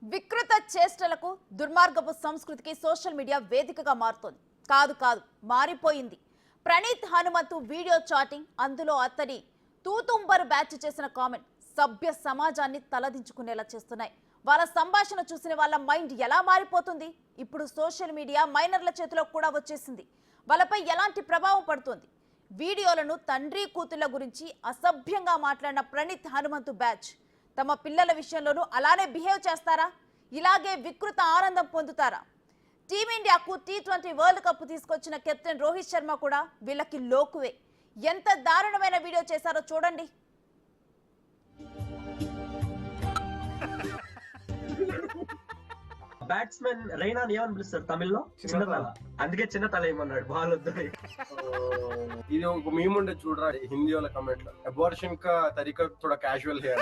వికృత చేష్టలకు దుర్మార్గపు సంస్కృతికి సోషల్ మీడియా వేదికగా మారుతోంది. కాదు మారిపోయింది. ప్రణీత్ హనుమంతు వీడియో చాటింగ్, అందులో అతడి తూతుంబరు బ్యాచ్ చేసిన కామెంట్ సభ్య సమాజాన్ని తలదించుకునేలా చేస్తున్నాయి. వాళ్ళ సంభాషణ చూసిన వాళ్ళ మైండ్ ఎలా మారిపోతుంది? ఇప్పుడు సోషల్ మీడియా మైనర్ల చేతిలో కూడా వచ్చేసింది. వాళ్ళపై ఎలాంటి ప్రభావం పడుతుంది? వీడియోలను తండ్రి కూతుళ్ల గురించి అసభ్యంగా మాట్లాడిన ప్రణీత్ హనుమంతు బ్యాచ్ తమ పిల్లల విషయంలోనూ అలానే బిహేవ్ చేస్తారా? ఇలాగే వికృత ఆనందం పొందుతారా? టీమిండియాకు T20 వరల్డ్ కప్ తీసుకొచ్చిన కెప్టెన్ రోహిత్ శర్మ కూడా వీళ్ళకి లోకువే. ఎంత దారుణమైన వీడియో చేశారో చూడండి. బ్యాట్స్మెన్ రైనా ఏమని పిలుస్తారు తమిళ్లో? చిన్న తల. అందుకే చిన్న తల ఏమన్నాడు బాల్ వద్దు. ఇది ఒక మీమ్ ఉండే చూడరా హిందీ వాళ్ళ కమెంట్ లో, అబార్షన్ కా తరీకా थोड़ा క్యాజువల్ है.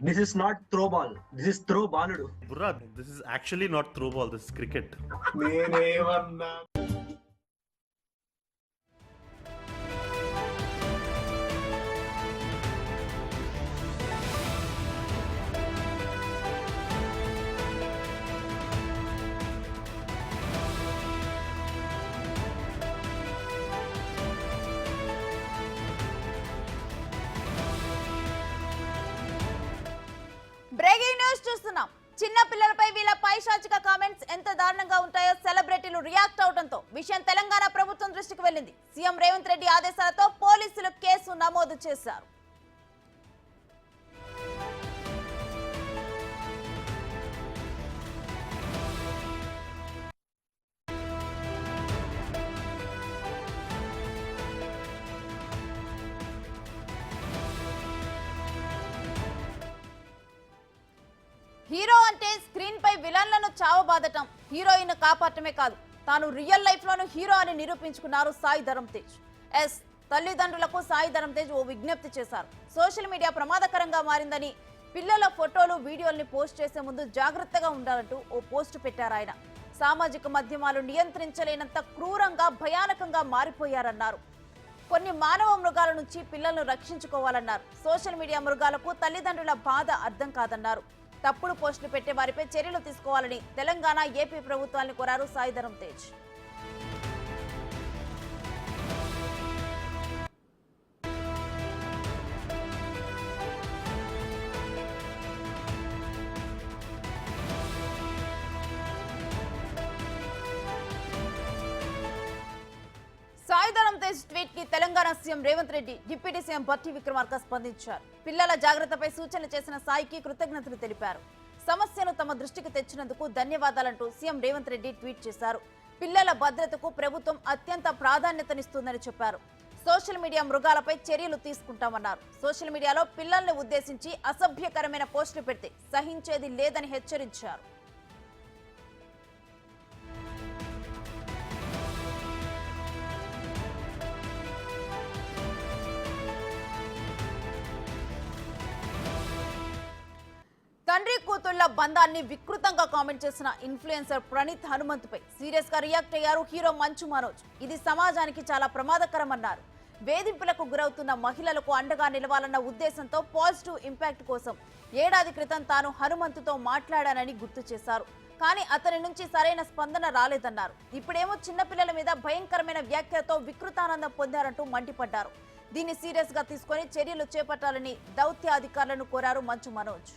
This is not throw ball, this is throw బాలుడు. Burra, this is actually not throw ball, this is cricket. నేనేమన్నా బ్రేకింగ్ న్యూస్ చూస్తున్నాం. చిన్న పిల్లలపై వీళ్ళ పైశాచిక కామెంట్స్ ఎంత దారుణంగా ఉంటాయో సెలబ్రిటీలు రియాక్ట్ అవడంతో విషయం తెలంగాణ ప్రభుత్వం దృష్టికి వెళ్ళింది. సీఎం రేవంత్ రెడ్డి ఆదేశాలతో పోలీసులు కేసు నమోదు చేశారు. హీరో అంటే స్క్రీన్ పై విలన్లను చావబాదటం, హీరోయిన్ కాపాడటమే కాదు, తాను రియల్ లైఫ్ లోను హీరో అని నిరూపించుకున్నారు సాయి ధరమ్ తేజ్. తల్లిదండ్రులకు సాయి ధరమ్ తేజ్ ఓ విజ్ఞప్తి చేశారు. సోషల్ మీడియా ప్రమాదకరంగా మారిందని, పిల్లల ఫోటోలు వీడియోల్ని పోస్ట్ చేసే ముందు జాగ్రత్తగా ఉండాలంటూ ఓ పోస్టు పెట్టారు ఆయన. సామాజిక మాధ్యమాలు నియంత్రించలేనంత క్రూరంగా భయానకంగా మారిపోయారన్నారు. కొన్ని మానవ మృగాల నుంచి పిల్లలను రక్షించుకోవాలన్నారు. సోషల్ మీడియా మృగాలకు తల్లిదండ్రుల బాధ అర్థం కాదన్నారు. తప్పుడు పోస్టులు పెట్టే వారిపై చర్యలు తీసుకోవాలని తెలంగాణ, ఏపీ ప్రభుత్వాన్ని కోరారు సాయి ధరమ్ తేజ్. సాయి ధరమ్ తేజ్ ట్వీట్ కి Telangana CM Revanth Reddy, deputy CM Bhatti Vikramarka స్పందించారు. పిల్లల జాగ్రత్తపై సూచనలు చేసిన సాయికి కృతజ్ఞతలు తెలిపారు. సమస్యను తమ దృష్టికి తెచ్చినందుకు ధన్యవాదాలంటూ సీఎం రేవంత్ రెడ్డి ట్వీట్ చేశారు. పిల్లల భద్రతకు ప్రభుత్వం అత్యంత ప్రాధాన్యతనిస్తుందని చెప్పారు. సోషల్ మీడియా మృగాలపై చర్యలు తీసుకుంటామన్నారు. సోషల్ మీడియాలో పిల్లల్ని ఉద్దేశించి అసభ్యకరమైన పోస్టులు పెడితే సహించేది లేదని హెచ్చరించారు. తండ్రి కూతుళ్ల బంధాన్ని వికృతంగా కామెంట్ చేసిన ఇన్ఫ్లుయెన్సర్ ప్రణీత్ హనుమంతుపై సీరియస్ గా రియాక్ట్ అయ్యారు హీరో మంచు మనోజ్. ఇది సమాజానికి చాలా ప్రమాదకరమన్నారు. వేధింపులకు గురవుతున్న మహిళలకు అండగా నిలవాలన్న ఉద్దేశంతో పాజిటివ్ ఇంపాక్ట్ కోసం ఏడాది క్రితం తాను హనుమంతుతో మాట్లాడానని గుర్తు చేశారు. కానీ అతని నుంచి సరైన స్పందన రాలేదన్నారు. ఇప్పుడేమో చిన్నపిల్లల మీద భయంకరమైన వ్యాఖ్యలతో వికృతానందం పొందారంటూ మండిపడ్డారు. దీన్ని సీరియస్ గా తీసుకొని చర్యలు చేపట్టాలని దౌత్య అధికారులను కోరారు మంచు మనోజ్.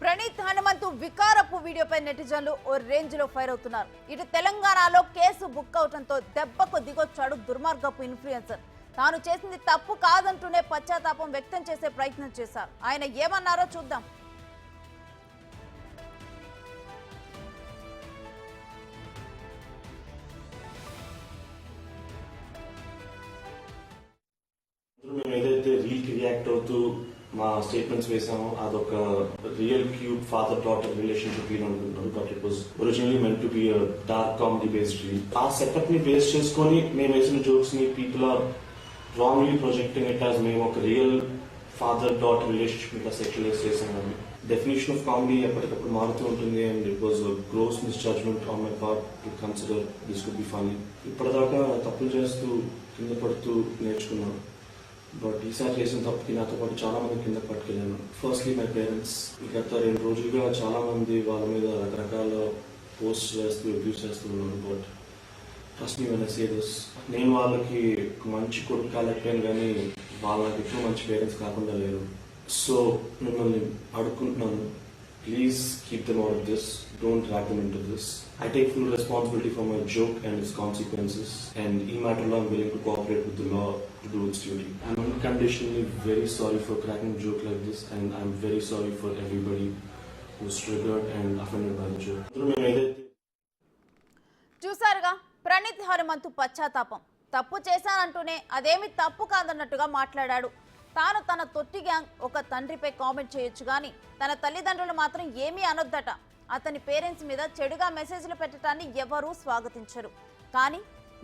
ప్రణీత్ హనుమంతు వికారపు వీడియోపై నెటిజన్లు ఓ రేంజ్ లో ఫైర్ అవుతున్నారు. ఇటు తెలంగాణలో కేసు బుక్ అవడంతో దెబ్బకు దిగొచ్చాడు దుర్మార్గపు ఇన్ఫ్లుయెన్సర్. తాను చేసింది తప్పు కాదంటూనే పశ్చాత్తాపం వ్యక్తం చేసే ప్రయత్నం చేశారు. ఆయన ఏమన్నారో చూద్దాం. మేము ఏదైతే రీల్కి రియాక్ట్ అవుతూ మా స్టేట్మెంట్స్ వేసాము. అదొక real cute father daughter relationship reel అనుకుంటున్నాను, but it was originally meant to be dark comedy based reel. ఆ సెటప్ ని బేస్ చేసుకొని మేము వేసిన జోక్స్ ని people are wrongly projecting it as మేము ఒక రియల్ ఫాదర్ డాటర్ రిలేషన్షిప్ ఇట్లా సెక్యులైజ్ చేసాము. డెఫినేషన్ ఆఫ్ కామెడీ ఎప్పటికప్పుడు మారుతూ ఉంటుంది, and it was gross misjudgement on my part to consider this could be funny. ఇప్పటిదాకా తప్పులు చేస్తూ కింద పడుతూ నేర్చుకున్నాను, బట్ ఈసారి చేసిన తప్పుకి నాతో పాటు చాలా మంది కింద పట్టుకెళ్ళాను. Firstly my parents. గత 2 రోజులుగా చాలా మంది వాళ్ళ మీద రకరకాల పోస్ట్ చేస్తూ అబ్యూస్ చేస్తూ ఉన్నారు, but trust me when I say this, నేను వాళ్ళకి మంచి కొడుకు కాలేకపోయాను, కానీ వాళ్ళకి ఎక్కువ మంచి పేరెంట్స్ కాకుండా లేరు. సో మిమ్మల్ని అడుగుకుంటున్నాను, please keep them out of this, don't drag them into this. I take full responsibility for my joke and its consequences, and in matter I'm willing to cooperate with the law to do its duty. I'm unconditionally very sorry for cracking a joke like this, and I'm very sorry for everybody who's triggered and offended by the joke. చూసారుగా ప్రణీత్ హనుమంతు పశ్చాత్తాపం. తప్పు చేశానంటూనే అదేమి తప్పు కాదన్నట్టుగా మాట్లాడాడు. తాను తన తొట్టి gang ఒక తండ్రిపై కామెంట్ చేయొచ్చు కానీ తన తల్లిదండ్రులు మాత్రం ఏమీ అనొద్దట. అతని పేరెంట్స్ మీద చెడుగా మెసేజ్లు పెట్టడాన్ని ఎవరూ స్వాగతించరు. కానీ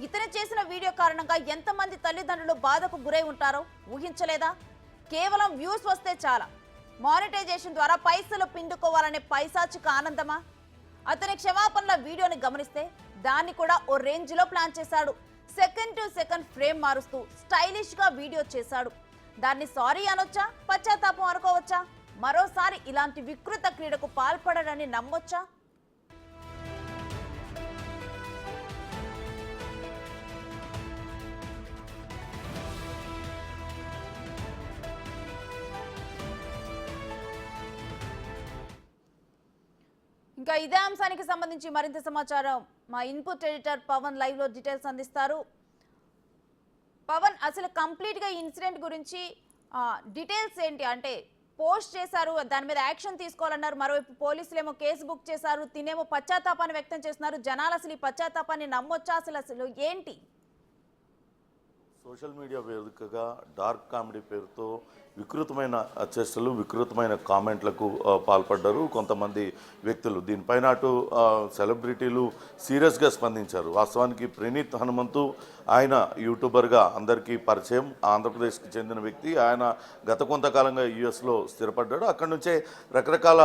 ఇతను చేసిన వీడియో కారణంగా ఎంతమంది తల్లిదండ్రులు బాధకు గురై ఉంటారో ఊహించలేదా? కేవలం వ్యూస్ వస్తే చాలా, మానిటైజేషన్ ద్వారా పైసలు పిండుకోవాలనే పైశాచిక ఆనందమా? అతని క్షమాపణల వీడియోని గమనిస్తే దాన్ని కూడా ఓ రేంజ్లో ప్లాన్ చేశాడు. సెకండ్ టు సెకండ్ ఫ్రేమ్ మారుస్తూ స్టైలిష్గా వీడియో చేశాడు. దాన్ని సారీ అనొచ్చా, పశ్చాత్తాపం అనుకోవచ్చా? మరోసారి ఇలాంటి వికృత క్రీడకు పాల్పడరని నమ్మొచ్చా? ఇంకా ఇదే అంశానికి సంబంధించి మరింత సమాచారం మా ఇన్పుట్ ఎడిటర్ పవన్ లైవ్ లో డీటెయిల్స్ అందిస్తారు. పవన్, అసలు కంప్లీట్ గా ఇన్సిడెంట్ గురించి డీటెయిల్స్ ఏంటి? అంటే పోస్ట్ చేశారు, దాని మీద యాక్షన్ తీసుకోవాలన్నారు, మరోవైపు పోలీసులేమో కేసు బుక్ చేశారు, తినేమో పశ్చాత్తాపాన్ని వ్యక్తం చేస్తున్నారు. జనాలు అసలు ఈ పశ్చాత్తాపాన్ని నమ్మొచ్చా? అసలు ఏంటి? సోషల్ మీడియా వేదికగా డార్క్ కామెడీ పేరుతో వికృతమైన చర్చలు, వికృతమైన కామెంట్లకు పాల్పడ్డారు కొంతమంది వ్యక్తులు. దీనిపైన అటు సెలబ్రిటీలు సీరియస్గా స్పందించారు. వాస్తవానికి ప్రణీత్ హనుమంతు ఆయన యూట్యూబర్గా అందరికీ పరిచయం, ఆంధ్రప్రదేశ్కి చెందిన వ్యక్తి. ఆయన గత కొంతకాలంగా యుఎస్లో స్థిరపడ్డాడు. అక్కడి నుంచే రకరకాల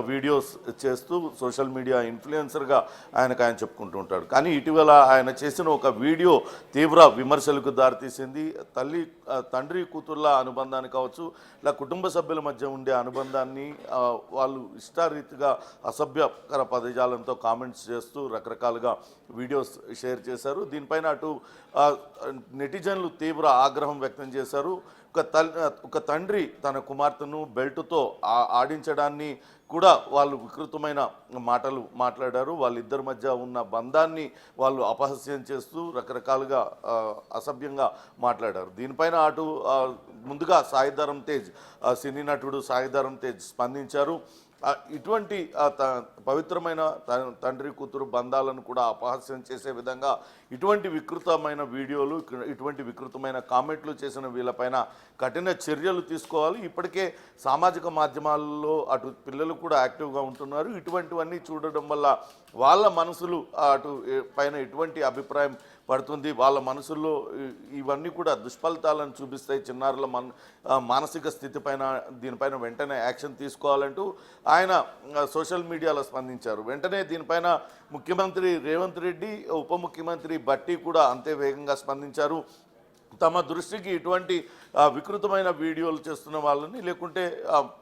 వీడియోస్ చేస్తూ సోషల్ మీడియా ఇన్ఫ్లుయెన్సర్గా ఆయన చెప్పుకుంటూ ఉంటాడు. కానీ ఇటీవల ఆయన చేసిన ఒక వీడియో తీవ్ర విమర్శలకు దారితీసింది. తండ్రి కూతుర్ల అనుబంధాన్ని కావచ్చు, ఇలా కుటుంబ సభ్యుల మధ్య ఉండే అనుబంధాన్ని వాళ్ళు ఇష్టారీతిగా అసభ్యకర పదజాలంతో కామెంట్స్ చేస్తూ రకరకాలుగా వీడియోస్ షేర్ చేశారు. దీనిపైన అటు నెటిజన్లు తీవ్ర ఆగ్రహం వ్యక్తం చేశారు. ఒక తండ్రి తన కుమార్తెను బెల్టుతో ఆడించడాన్ని కూడా వాళ్ళు వికృతమైన మాటలు మాట్లాడారు. వాళ్ళిద్దరి మధ్య ఉన్న బంధాన్ని వాళ్ళు అపహాస్యం చేస్తూ రకరకాలుగా అసభ్యంగా మాట్లాడారు. దీనిపైన అటు ముందుగా సాయిధరం తేజ్, సినీ నటుడు సాయిధరం తేజ్ స్పందించారు. ఇటువంటి పవిత్రమైన తండ్రి కూతురు బంధాలను కూడా అపహాస్యం చేసే విధంగా ఇటువంటి వికృతమైన వీడియోలు, ఇటువంటి వికృతమైన కామెంట్లు చేసిన వీళ్ళపైన కఠిన చర్యలు తీసుకోవాలి. ఇప్పటికే సామాజిక మాధ్యమాల్లో అటు పిల్లలు కూడా యాక్టివ్గా ఉంటున్నారు. ఇటువంటివన్నీ చూడడం వల్ల వాళ్ళ మనసులు అటు పైన ఎటువంటి అభిప్రాయం పడుతుంది, వాళ్ళ మనసుల్లో ఇవన్నీ కూడా దుష్ఫలితాలను చూపిస్తాయి చిన్నారుల మానసిక స్థితి పైన. దీనిపైన వెంటనే యాక్షన్ తీసుకోవాలంటూ ఆయన సోషల్ మీడియాలో స్పందించారు. వెంటనే దీనిపైన ముఖ్యమంత్రి రేవంత్ రెడ్డి, ఉప ముఖ్యమంత్రి భట్టి కూడా అంతే వేగంగా స్పందించారు. తమ దృష్టికి ఇటువంటి వికృతమైన వీడియోలు చేస్తున్న వాళ్ళని, లేకుంటే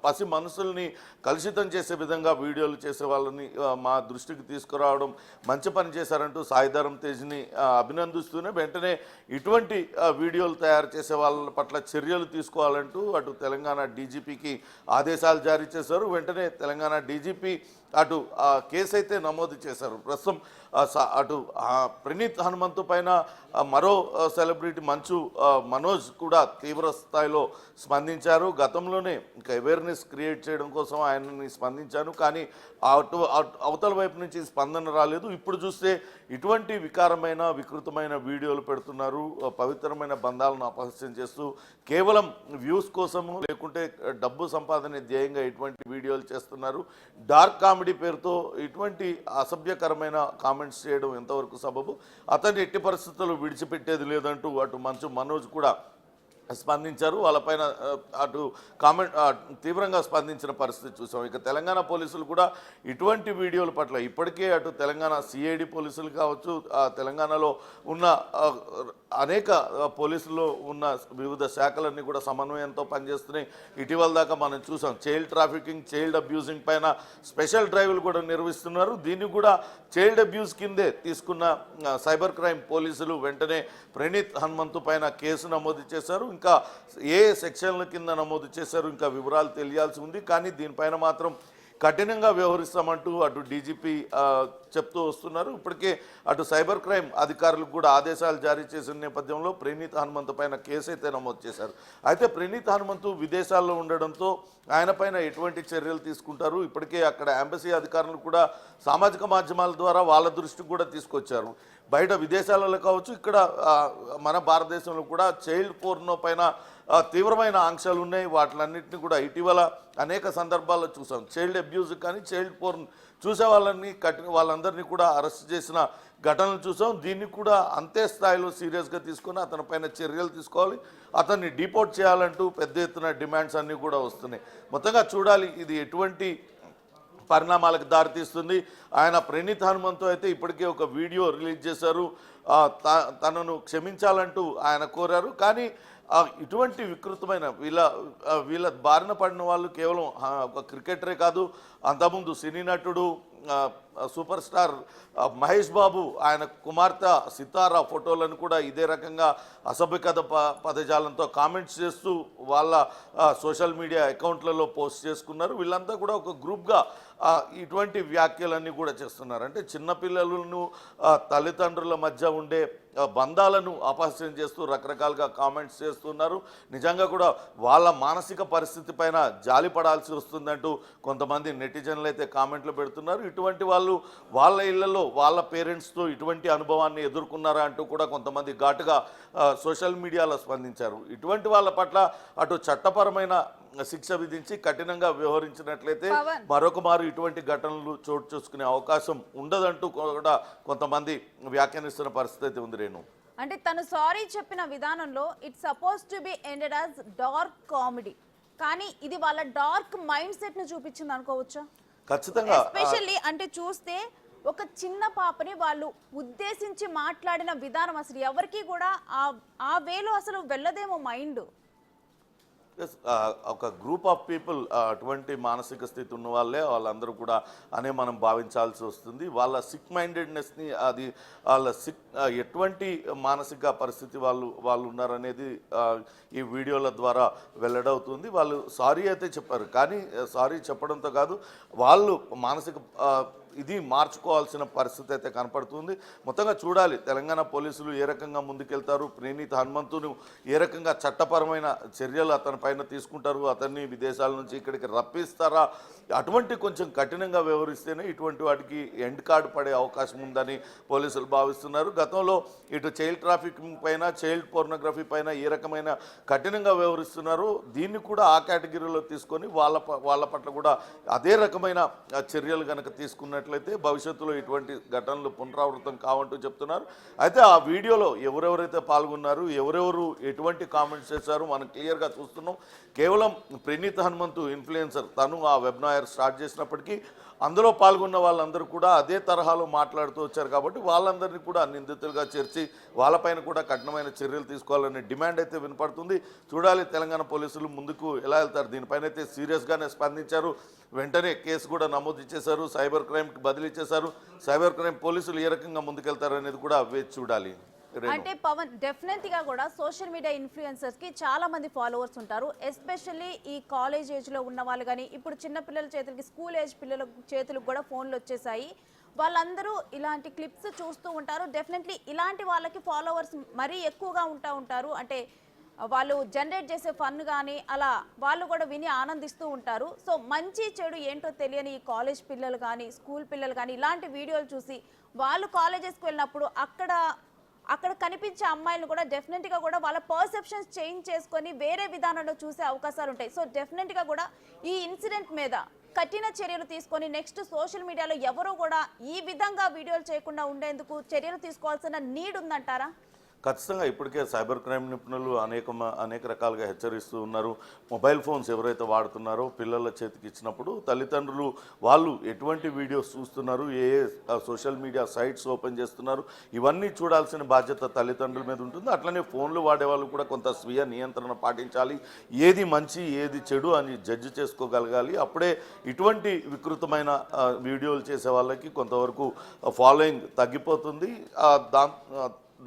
పసి మనసుల్ని కలుషితం చేసే విధంగా వీడియోలు చేసే వాళ్ళని మా దృష్టికి తీసుకురావడం మంచి పని చేశారంటూ సాయిధరం తేజ్ని అభినందిస్తూనే వెంటనే ఇటువంటి వీడియోలు తయారు చేసే వాళ్ళ పట్ల చర్యలు తీసుకోవాలంటూ అటు తెలంగాణ డీజీపీకి ఆదేశాలు జారీ చేశారు. వెంటనే తెలంగాణ డీజీపీ అటు కేసు అయితే నమోదు చేశారు. ప్రస్తుతం అటు ప్రణీత్ హనుమంతు పైన మరో సెలబ్రిటీ మంచు మనోజ్ కూడా తీవ్ర తీవ్ర స్థాయిలో స్పందించారు. గతంలోనే ఇంకా అవేర్నెస్ క్రియేట్ చేయడం కోసం ఆయనని స్పందించాను, కానీ అవతల వైపు నుంచి స్పందన రాలేదు. ఇప్పుడు చూస్తే ఇటువంటి వికారమైన వికృతమైన వీడియోలు పెడుతున్నారు. పవిత్రమైన బంధాలను అపహాస్యం చేస్తూ కేవలం వ్యూస్ కోసము లేకుంటే డబ్బు సంపాదన ధ్యేయంగా ఇటువంటి వీడియోలు చేస్తున్నారు. డార్క్ కామెడీ పేరుతో ఇటువంటి అసభ్యకరమైన కామెంట్స్ చేయడం ఎంతవరకు సబబు? అతన్ని ఎట్టి పరిస్థితుల్లో విడిచిపెట్టేది లేదంటూ అటు మంచు మనోజ్ కూడా స్పందించారు. వాళ్ళపైన అటు కామెంట్ తీవ్రంగా స్పందించిన పరిస్థితి చూసాం. ఇక తెలంగాణ పోలీసులు కూడా ఇటువంటి వీడియోల పట్ల ఇప్పటికే అటు తెలంగాణ సిఐడి పోలీసులు కావచ్చు, తెలంగాణలో ఉన్న అనేక పోలీసుల్లో ఉన్న వివిధ శాఖలన్నీ కూడా సమన్వయంతో పనిచేస్తున్నాయి. ఇటీవల దాకా మనం చూసాం చైల్డ్ ట్రాఫికింగ్, చైల్డ్ అబ్యూజింగ్ పైన స్పెషల్ డ్రైవ్లు కూడా నిర్వహిస్తున్నారు. దీన్ని కూడా చైల్డ్ అబ్యూస్ కిందే తీసుకున్న సైబర్ క్రైమ్ పోలీసులు వెంటనే ప్రణీత్ హనుమంతు పైన కేసు నమోదు చేశారు. ఇంకా ఏ సెక్షన్ల కింద నమోదు చేశారు ఇంకా వివరాలు తెలియాల్సి ఉంది. కానీ దీనిపైన మాత్రం కఠినంగా వ్యవహరిస్తామంటూ అటు డీజీపీ చెప్తూ వస్తున్నారు. ఇప్పటికే అటు సైబర్ క్రైమ్ అధికారులకు కూడా ఆదేశాలు జారీ చేసిన నేపథ్యంలో ప్రణీత్ హనుమంతు పైన కేసు అయితే నమోదు చేశారు. అయితే ప్రణీత్ హనుమంతు విదేశాల్లో ఉండడంతో ఆయన పైన ఎటువంటి చర్యలు తీసుకుంటారు? ఇప్పటికే అక్కడ ఎంబసీ అధికారులు కూడా సామాజిక మాధ్యమాల ద్వారా వాళ్ళ దృష్టికి కూడా తీసుకొచ్చారు. బయట విదేశాలలో కావచ్చు, ఇక్కడ మన భారతదేశంలో కూడా చైల్డ్ పోర్నో పైన తీవ్రమైన ఆంక్షలు ఉన్నాయి. వాటిలన్నింటినీ కూడా ఇటీవల అనేక సందర్భాల్లో చూసాం. చైల్డ్ అబ్యూజ్ కానీ చైల్డ్ పోర్న్ చూసే వాళ్ళందరినీ కూడా అరెస్ట్ చేసిన ఘటనలు చూసాం. దీన్ని కూడా అంతే స్థాయిలో సీరియస్గా తీసుకొని అతని పైన చర్యలు తీసుకోవాలి, అతన్ని డిపోర్ట్ చేయాలంటూ పెద్ద ఎత్తున డిమాండ్స్ అన్నీ కూడా వస్తున్నాయి. మొత్తంగా చూడాలి ఇది ఎటువంటి పరిణామాలకు దారితీస్తుంది. ఆయన ప్రణీత్ హనుమంతు అయితే ఇప్పటికే ఒక వీడియో రిలీజ్ చేశారు. తనను క్షమించాలంటూ ఆయన కోరారు. కానీ ఇటువంటి వికృతమైన వీళ్ళ బారిన పడిన వాళ్ళు కేవలం ఒక క్రికెటరే కాదు, అంతకుముందు సినీ నటుడు సూపర్ స్టార్ మహేష్ బాబు ఆయన కుమార్తె సితారా ఫోటోలను కూడా ఇదే రకంగా అసభ్యకథ పదజాలంతో కామెంట్స్ చేస్తూ వాళ్ళ సోషల్ మీడియా అకౌంట్లలో పోస్ట్ చేసుకున్నారు. వీళ్ళంతా కూడా ఒక గ్రూప్గా ఇటువంటి వ్యాఖ్యలన్నీ కూడా చేస్తున్నారు. అంటే చిన్నపిల్లలను తల్లిదండ్రుల మధ్య ఉండే బంధాలను అపహాస్యం చేస్తూ రకరకాలుగా కామెంట్స్ చేస్తున్నారు. నిజంగా కూడా వాళ్ళ మానసిక పరిస్థితి పైన జాలి పడాల్సి వస్తుందంటూ కొంతమంది నెటిజన్లు అయితే కామెంట్లు పెడుతున్నారు. ఇటువంటి వాళ్ళు వాళ్ళ ఇళ్లలో వాళ్ళ పేరెంట్స్తో ఇటువంటి అనుభవాన్ని ఎదుర్కొన్నారా అంటూ కూడా కొంతమంది ఘాటుగా సోషల్ మీడియాలో స్పందించారు. ఇటువంటి వాళ్ళ పట్ల అటు చట్టపరమైన శిక్ష విధించి కఠినంగా వ్యవహరించినట్లయితే మరొక మారు ఇటువంటి ఘటనలు చోటు చేసుకునే అవకాశం ఉండదంటూ కూడా కొంతమంది వ్యాఖ్యానిస్తున్న పరిస్థితి అయితే ఉంది. రేణు, అంటే తను సారీ చెప్పిన విధానంలో it's suppose to be ended as dark comedy, కానీ ఇది వాళ్ళ డార్క్ మైండ్ సెట్ ను చూపించింది అనుకోవచ్చా? ఖచ్చితంగా. ఎస్పెషల్లీ అంటే చూస్తే ఒక చిన్న పాపని వాళ్ళు ఉద్దేశించి మాట్లాడిన విధానం అసలు ఎవరికి కూడా ఆ వేలో అసలు వెళ్ళదేమో మైండ్. ఒక గ్రూప్ ఆఫ్ పీపుల్ అటువంటి మానసిక స్థితి ఉన్న వాళ్ళందరూ కూడా అనే మనం భావించాల్సి వస్తుంది. వాళ్ళ సిక్ మైండెడ్నెస్ని అది వాళ్ళ ఎటువంటి మానసిక పరిస్థితి వాళ్ళు ఉన్నారనేది ఈ వీడియోల ద్వారా వెల్లడవుతుంది. వాళ్ళు సారీ అయితే చెప్పారు, కానీ సారీ చెప్పడంతో కాదు వాళ్ళు మానసిక ఇది మార్చుకోవాల్సిన పరిస్థితి అయితే కనపడుతుంది. మొత్తంగా చూడాలి తెలంగాణ పోలీసులు ఏ రకంగా ముందుకెళ్తారు, ప్రణీత్ హనుమంతును ఏ రకంగా చట్టపరమైన చర్యలు అతని పైన తీసుకుంటారు, అతన్ని విదేశాల నుంచి ఇక్కడికి రప్పిస్తారా, అటువంటి కొంచెం కఠినంగా వ్యవహరిస్తేనే ఇటువంటి వాటికి ఎండ్ కార్డు పడే అవకాశం ఉందని పోలీసులు భావిస్తున్నారు. గతంలో ఇటు చైల్డ్ ట్రాఫికింగ్ పైన చైల్డ్ పోర్నోగ్రఫీ పైన ఏ రకమైన కఠినంగా వ్యవహరిస్తున్నారు, దీన్ని కూడా ఆ కేటగిరీలో తీసుకొని వాళ్ళ పట్ల కూడా అదే రకమైన చర్యలు కనుక తీసుకున్నట్లయితే భవిష్యత్తులో ఇటువంటి ఘటనలు పునరావృతం కావంటూ చెప్తున్నారు. అయితే ఆ వీడియోలో ఎవరెవరైతే పాల్గొన్నారు, ఎవరెవరు ఎటువంటి కామెంట్స్ చేశారు మనం క్లియర్గా చూస్తున్నాం. కేవలం ప్రణీత్ హనుమంతు ఇన్ఫ్లుయెన్సర్, తను ఆ వెబ్నాయర్ స్టార్ట్ చేసినప్పటికీ అందులో పాల్గొన్న వాళ్ళందరూ కూడా అదే తరహాలో మాట్లాడుతూ వచ్చారు. కాబట్టి వాళ్ళందరినీ కూడా నిందితులుగా చేర్చి వాళ్ళపైన కూడా కఠినమైన చర్యలు తీసుకోవాలనే డిమాండ్ అయితే వినపడుతుంది. చూడాలి తెలంగాణ పోలీసులు ముందుకు ఎలా వెళ్తారు. దీనిపైన అయితే సీరియస్గానే స్పందించారు. వెంటనే కేసు కూడా నమోదు చేశారు, సైబర్ క్రైమ్కి బదిలీ చేశారు. సైబర్ క్రైమ్ పోలీసులు ఏ రకంగా ముందుకెళ్తారు అనేది కూడా వేచి చూడాలి. అంటే పవన్, డెఫినెట్ గా కూడా సోషల్ మీడియా ఇన్ఫ్లుయెన్సర్స్ కి చాలా మంది ఫాలోవర్స్ ఉంటారు. ఎస్పెషల్లీ ఈ కాలేజ్ ఏజ్ లో ఉన్న వాళ్ళు కానీ, ఇప్పుడు చిన్న పిల్లల చేతులకి స్కూల్ ఏజ్ పిల్లల చేతులకు కూడా ఫోన్లు వచ్చేసాయి. వాళ్ళందరూ ఇలాంటి క్లిప్స్ చూస్తూ ఉంటారు. డెఫినెట్లీ ఇలాంటి వాళ్ళకి ఫాలోవర్స్ మరీ ఎక్కువగా ఉంటారు. అంటే వాళ్ళు జనరేట్ చేసే ఫన్ కానీ అలా వాళ్ళు కూడా విని ఆనందిస్తూ ఉంటారు. సో మంచి చెడు ఏంటో తెలియని ఈ కాలేజ్ పిల్లలు కానీ స్కూల్ పిల్లలు కానీ ఇలాంటి వీడియోలు చూసి వాళ్ళు కాలేజెస్కి వెళ్ళినప్పుడు అక్కడ కనిపించే అమ్మాయిలు కూడా డెఫినెట్గా కూడా వాళ్ళ పర్సెప్షన్స్ చేంజ్ చేసుకొని వేరే విధానంలో చూసే అవకాశాలు ఉంటాయి. సో డెఫినెట్గా కూడా ఈ ఇన్సిడెంట్ మీద కఠిన చర్యలు తీసుకొని నెక్స్ట్ సోషల్ మీడియాలో ఎవరు కూడా ఈ విధంగా వీడియోలు చేయకుండా ఉండేందుకు చర్యలు తీసుకోవాల్సిన నీడ్ ఉందంటారా? ఖచ్చితంగా ఇప్పటికే సైబర్ క్రైమ్ నిపుణులు అనేక రకాలుగా హెచ్చరిస్తూ ఉన్నారు. మొబైల్ ఫోన్స్ ఎవరైతే వాడుతున్నారో పిల్లల చేతికి ఇచ్చినప్పుడు తల్లిదండ్రులు వాళ్ళు ఎటువంటి వీడియోస్ చూస్తున్నారు, ఏ సోషల్ మీడియా సైట్స్ ఓపెన్ చేస్తున్నారు, ఇవన్నీ చూడాల్సిన బాధ్యత తల్లిదండ్రుల మీద ఉంటుంది. అట్లనే ఫోన్లు వాడేవాళ్ళు కూడా కొంత స్వీయ నియంత్రణ పాటించాలి. ఏది మంచి ఏది చెడు అని జడ్జి చేసుకోగలగాలి. అప్పుడే ఇటువంటి వికృతమైన వీడియోలు చేసే వాళ్ళకి కొంతవరకు ఫాలోయింగ్ తగ్గిపోతుంది.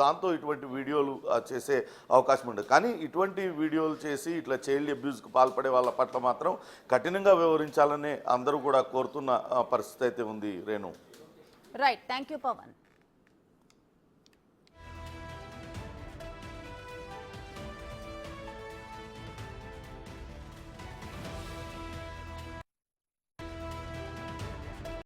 దాంతో ఇటువంటి వీడియోలు చేసే అవకాశం ఉండదు. కానీ ఇటువంటి వీడియోలు చేసి ఇట్లా చైల్డ్ అబ్యూస్కి పాల్పడే వాళ్ళ పట్ల మాత్రం కఠినంగా వ్యవహరించాలని అందరూ కూడా కోరుతున్న పరిస్థితి అయితే ఉంది. Renu. Right, thank you Pawan.